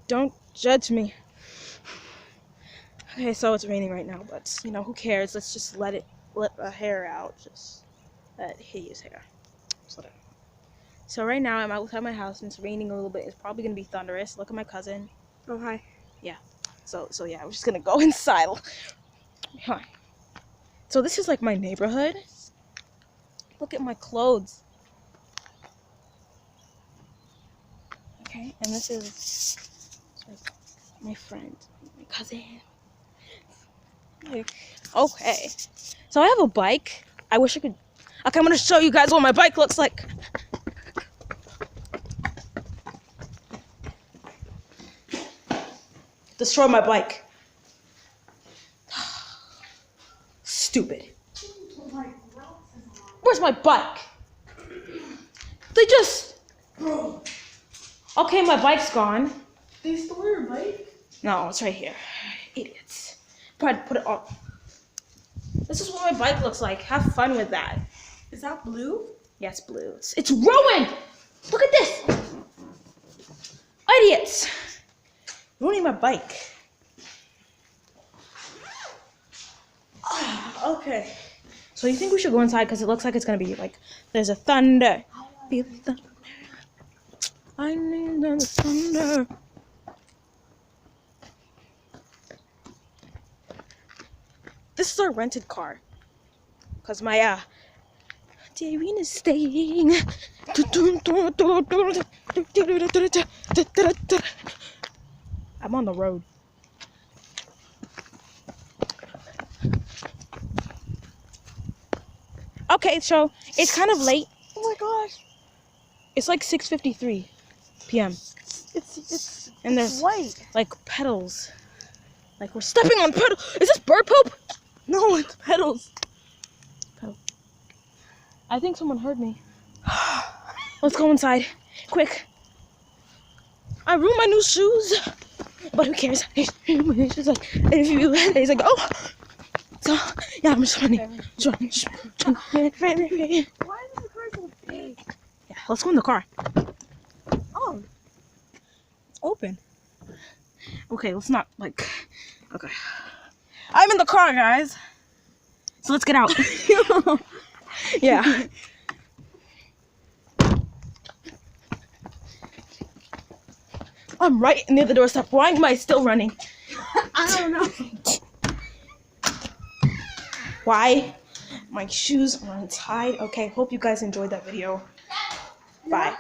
Don't judge me. Okay, so it's raining right now, but you know, who cares? Let's just let the hair out. Just that hideous hair. Just let it. So right now I'm outside my house and it's raining a little bit. It's probably gonna be thunderous. Look at my cousin. Oh, hi. Yeah. So yeah, we're just gonna go inside. Hi. So this is like my neighborhood. Look at my clothes. Okay, and this is my friend, my cousin. Okay, so I have a bike. I wish I could. Okay, I'm gonna show you guys what my bike looks like. Destroy my bike. Stupid. Where's my bike? They just. Okay, my bike's gone. They stole your bike? No, it's right here. Idiots. Put it on. This is what my bike looks like. Have fun with that. Is that blue? Yes, blue. It's ruined! Look at this! Idiots! Ruining my bike. Okay. So you think we should go inside because it looks like it's gonna be like there's a thunder. Feel the thunder. I need the thunder. This is our rented car. Cause my Darren is staying. I'm on the road. Okay, so it's kind of late. Oh my gosh. It's like 6:53 p.m. It's And there's white. like pedals. Like we're stepping on pedals. Is this bird poop? No, it's petals. I think someone heard me. Let's go inside. Quick. I ruined my new shoes. But who cares? He's like, he's like, oh. So, yeah, I'm just running. Why is the car so big? Yeah, let's go in the car. Oh. It's open. Okay, let's not, like, okay. I'm in the car, guys. So let's get out. Yeah. I'm right near the doorstep. Why am I still running? I don't know. Why? My shoes are untied. Okay, hope you guys enjoyed that video. Bye.